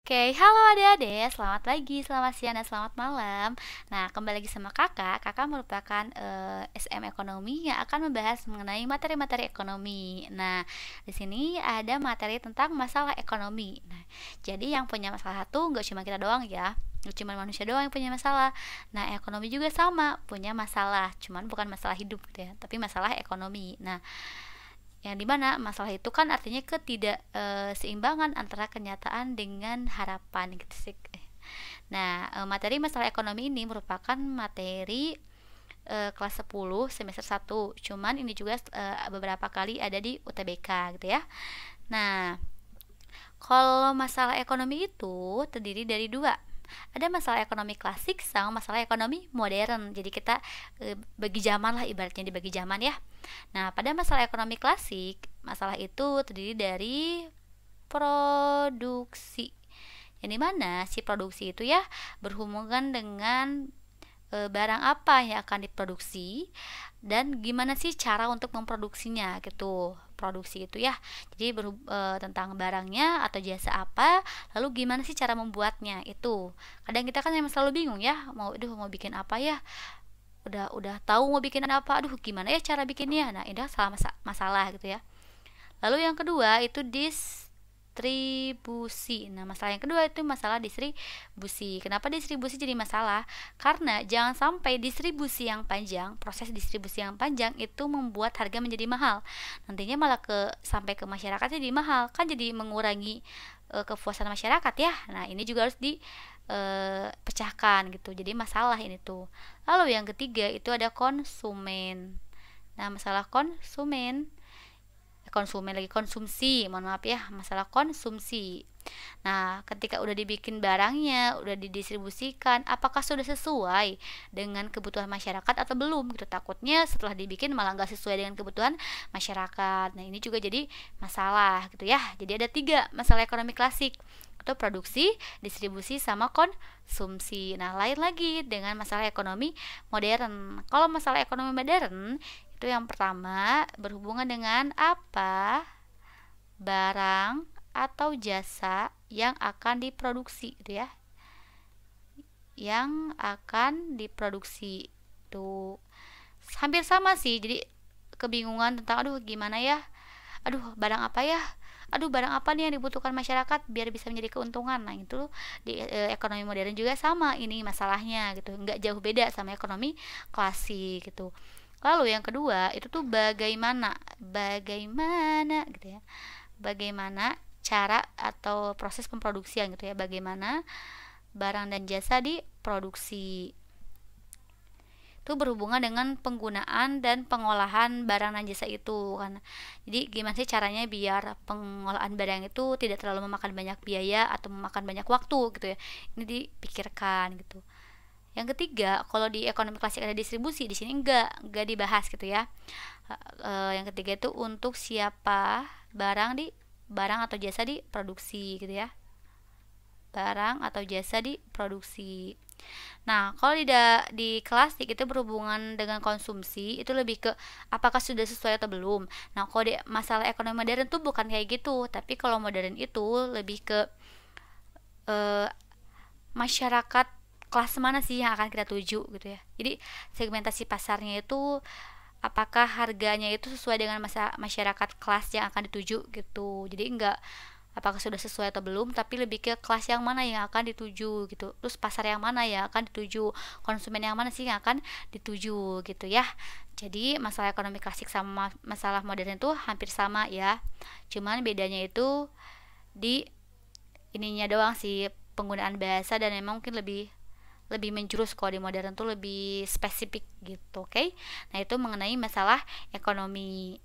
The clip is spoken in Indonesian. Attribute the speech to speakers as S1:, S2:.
S1: Oke, halo adik-adik, selamat pagi, selamat siang, dan selamat malam. Nah, kembali lagi sama kakak. Kakak merupakan SM Ekonomi yang akan membahas mengenai materi-materi ekonomi. Nah, di sini ada materi tentang masalah ekonomi. Nah, jadi yang punya masalah itu nggak cuma kita doang ya, nggak cuma manusia doang yang punya masalah. Nah, ekonomi juga sama, punya masalah, cuman bukan masalah hidup gitu ya, tapi masalah ekonomi. Nah, yang dimana masalah itu kan artinya ketidakseimbangan antara kenyataan dengan harapan gitu sih. Nah, materi masalah ekonomi ini merupakan materi kelas 10 semester 1. Cuman ini juga beberapa kali ada di UTBK gitu ya. Nah, kalau masalah ekonomi itu terdiri dari dua. Ada masalah ekonomi klasik sama masalah ekonomi modern. Jadi kita bagi zaman lah, ibaratnya dibagi zaman ya. Nah, pada masalah ekonomi klasik, masalah itu terdiri dari produksi. Yang dimana si produksi itu ya berhubungan dengan barang apa yang akan diproduksi dan gimana sih cara untuk memproduksinya gitu. Produksi itu ya, jadi tentang barangnya atau jasa apa, lalu gimana sih cara membuatnya itu. Kadang kita kan yang selalu bingung ya, mau bikin apa ya, udah tahu mau bikin apa, aduh gimana ya cara bikinnya. Nah, ini salah masalah gitu ya. Lalu yang kedua itu distribusi. Nah, masalah yang kedua itu masalah distribusi. Kenapa distribusi jadi masalah? Karena jangan sampai proses distribusi yang panjang itu membuat harga menjadi mahal. Nantinya malah sampai ke masyarakat jadi mahal, kan jadi mengurangi kepuasan masyarakat ya. Nah, ini juga harus dipecahkan gitu. Jadi masalah ini tuh. Lalu yang ketiga itu ada konsumen. Nah, masalah konsumsi, mohon maaf ya, masalah konsumsi. Nah, ketika udah dibikin barangnya, udah didistribusikan, apakah sudah sesuai dengan kebutuhan masyarakat atau belum gitu. Takutnya setelah dibikin malah nggak sesuai dengan kebutuhan masyarakat. Nah, ini juga jadi masalah gitu ya. Jadi ada 3 masalah ekonomi klasik, itu produksi, distribusi, sama konsumsi. Nah, lain lagi dengan masalah ekonomi modern. Kalau masalah ekonomi modern itu yang pertama berhubungan dengan apa? Barang atau jasa yang akan diproduksi gitu ya. Yang akan diproduksi. Tuh. Hampir sama sih. Jadi kebingungan tentang aduh gimana ya? Aduh, barang apa ya? Aduh, barang apa nih yang dibutuhkan masyarakat biar bisa menjadi keuntungan. Nah, itu di ekonomi modern juga sama ini masalahnya gitu. Nggak jauh beda sama ekonomi klasik gitu. Lalu yang kedua itu tuh bagaimana gitu ya. Bagaimana cara atau proses pemproduksian gitu ya. Bagaimana barang dan jasa diproduksi. Itu berhubungan dengan penggunaan dan pengolahan barang dan jasa itu kan. Jadi gimana sih caranya biar pengolahan barang itu tidak terlalu memakan banyak biaya atau memakan banyak waktu gitu ya. Ini dipikirkan gitu. Yang ketiga, kalau di ekonomi klasik ada distribusi, di sini enggak dibahas gitu ya. Yang ketiga itu untuk siapa barang atau jasa diproduksi gitu ya. Barang atau jasa diproduksi. Nah, kalau di klasik itu berhubungan dengan konsumsi, itu lebih ke apakah sudah sesuai atau belum. Nah, kalau di masalah ekonomi modern tuh bukan kayak gitu, tapi kalau modern itu lebih ke eh, masyarakat kelas mana sih yang akan kita tuju gitu ya. Jadi segmentasi pasarnya itu apakah harganya itu sesuai dengan masyarakat kelas yang akan dituju gitu. Jadi enggak apakah sudah sesuai atau belum, tapi lebih ke kelas yang mana yang akan dituju gitu. Terus pasar yang mana yang akan dituju, konsumen yang mana sih yang akan dituju gitu ya. Jadi masalah ekonomi klasik sama masalah modern itu hampir sama ya. Cuman bedanya itu di ininya doang sih, penggunaan bahasa, dan memang mungkin lebih lebih menjurus. Kalau di modern tuh lebih spesifik gitu, oke. Nah, itu mengenai masalah ekonomi.